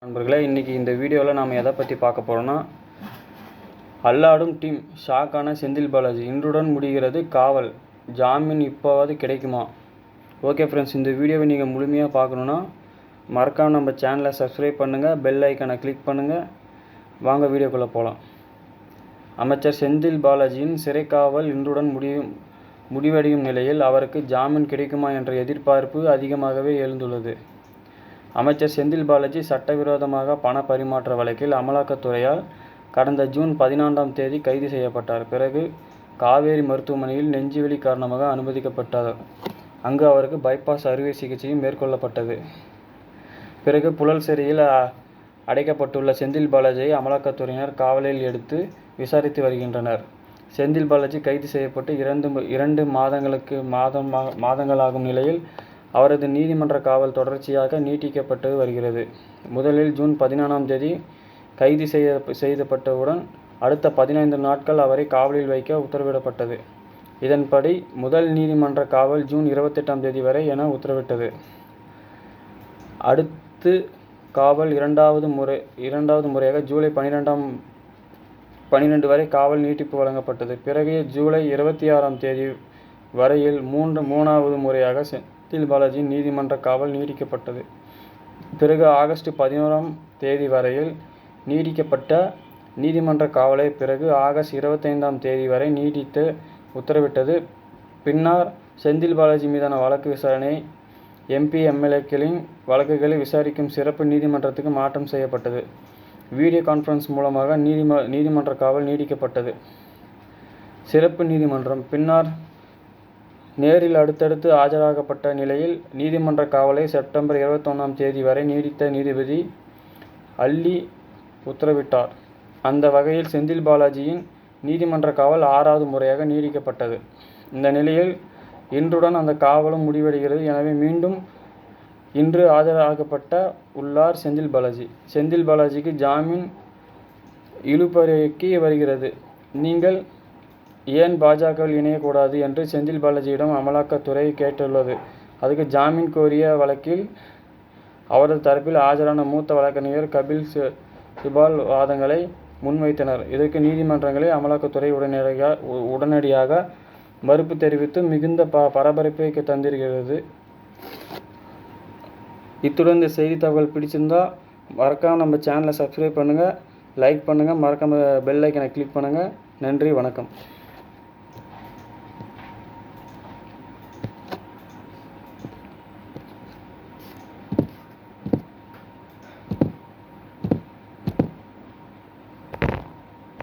நண்பர்களே, இன்றைக்கி இந்த வீடியோவில் நாம் எதை பற்றி பார்க்க போகிறோன்னா, அல்லாடும் டீம் ஷாக்கான செந்தில் பாலாஜி இன்றுடன் முடிகிறது காவல், ஜாமீன் இப்போவாது கிடைக்குமா? ஓகே ஃப்ரெண்ட்ஸ், இந்த வீடியோவை நீங்கள் முழுமையாக பார்க்கணுன்னா மறக்காமல் நம்ம சேனலை சப்ஸ்கிரைப் பண்ணுங்கள், பெல் ஐக்கனை கிளிக் பண்ணுங்கள். வாங்க வீடியோக்குள்ளே போகலாம். அமைச்சர் செந்தில் பாலாஜியின் சிறைக்காவல் இன்றுடன் முடிவடையும் நிலையில் அவருக்கு ஜாமீன் கிடைக்குமா என்ற எதிர்பார்ப்பு அதிகமாகவே எழுந்துள்ளது. அமைச்சர் செந்தில் பாலாஜி சட்டவிரோதமாக பண பரிமாற்ற வழக்கில் அமலாக்கத்துறையால் கடந்த ஜூன் 14ஆம் தேதி கைது செய்யப்பட்டார். பிறகு காவேரி மருத்துவமனையில் நெஞ்சுவலி காரணமாக அனுமதிக்கப்பட்டார். அங்கு அவருக்கு பைபாஸ் அறுவை சிகிச்சையும் மேற்கொள்ளப்பட்டது. பிறகு புழல் சிறையில் அடைக்கப்பட்டுள்ள செந்தில் பாலாஜியை அமலாக்கத்துறையினர் காவலில் எடுத்து விசாரித்து வருகின்றனர். செந்தில் பாலாஜி கைது செய்யப்பட்டு இரண்டு மாதங்களாகும் நிலையில் அவரது நீதிமன்ற காவல் தொடர்ச்சியாக நீட்டிக்கப்பட்டு வருகிறது. முதலில் ஜூன் 14ஆம் தேதி கைது செய்யப்பட்டவுடன் அடுத்த 15 நாட்கள் அவரை காவலில் வைக்க உத்தரவிடப்பட்டது. இதன்படி முதல் நீதிமன்ற காவல் ஜூன் 28ஆம் தேதி வரை என உத்தரவிட்டது. அடுத்து காவல் இரண்டாவது முறையாக ஜூலை 12 வரை காவல் நீட்டிப்பு வழங்கப்பட்டது. பிறகு ஜூலை 26ஆம் தேதி வரையில் மூணாவது முறையாக செந்தில் பாலாஜியின் நீதிமன்ற காவல் நீடிக்கப்பட்டது. பிறகு ஆகஸ்ட் 11ஆம் தேதி வரையில் நீடிக்கப்பட்ட நீதிமன்ற காவலை பிறகு ஆகஸ்ட் 25ஆம் தேதி வரை நீடித்து உத்தரவிட்டது. பின்னர் செந்தில் பாலாஜி மீதான வழக்கு விசாரணை MP MLAக்களின் வழக்குகளை விசாரிக்கும் சிறப்பு நீதிமன்றத்துக்கு மாற்றம் செய்யப்பட்டது. வீடியோ கான்ஃபரன்ஸ் மூலமாக நீதிமன்ற காவல் நீடிக்கப்பட்டது. சிறப்பு நீதிமன்றம் பின்னர் நேரில் அடுத்தடுத்து ஆஜராகப்பட்ட நிலையில் நீதிமன்ற காவலை செப்டம்பர் 21ஆம் தேதி வரை நீடித்த நீதிபதி அல்லி உத்தரவிட்டார். அந்த வகையில் செந்தில் பாலாஜியின் நீதிமன்ற காவல் 6வது முறையாக நீடிக்கப்பட்டது. இந்த நிலையில் இன்றுடன் அந்த காவலும் முடிவடைகிறது. எனவே மீண்டும் இன்று ஆஜராகப்பட்ட உள்ளார் செந்தில் பாலாஜி. செந்தில் பாலாஜிக்கு ஜாமீன் இழுபறி வருகிறது. நீங்கள் ஏன் பாஜகவில் இணையக்கூடாது என்று செந்தில் பாலாஜியிடம் அமலாக்கத்துறை கேட்டுள்ளது. அதுக்கு ஜாமீன் கோரிய வழக்கில் அவரது தரப்பில் ஆஜரான மூத்த வழக்கறிஞர் கபில் சிபால் வாதங்களை முன்வைத்தனர். இதற்கு நீதிமன்றங்களை அமலாக்கத்துறை உடனடியாக மறுப்பு தெரிவித்து மிகுந்த பரபரப்பை தந்திருக்கிறது. இத்துடன் இந்த செய்தி தகவல் பிடிச்சிருந்தால் மறக்காமல் நம்ம சேனலை சப்ஸ்கிரைப் பண்ணுங்கள், லைக் பண்ணுங்கள், மறக்காமல் பெல் ஐக்கனை கிளிக் பண்ணுங்கள். நன்றி, வணக்கம்.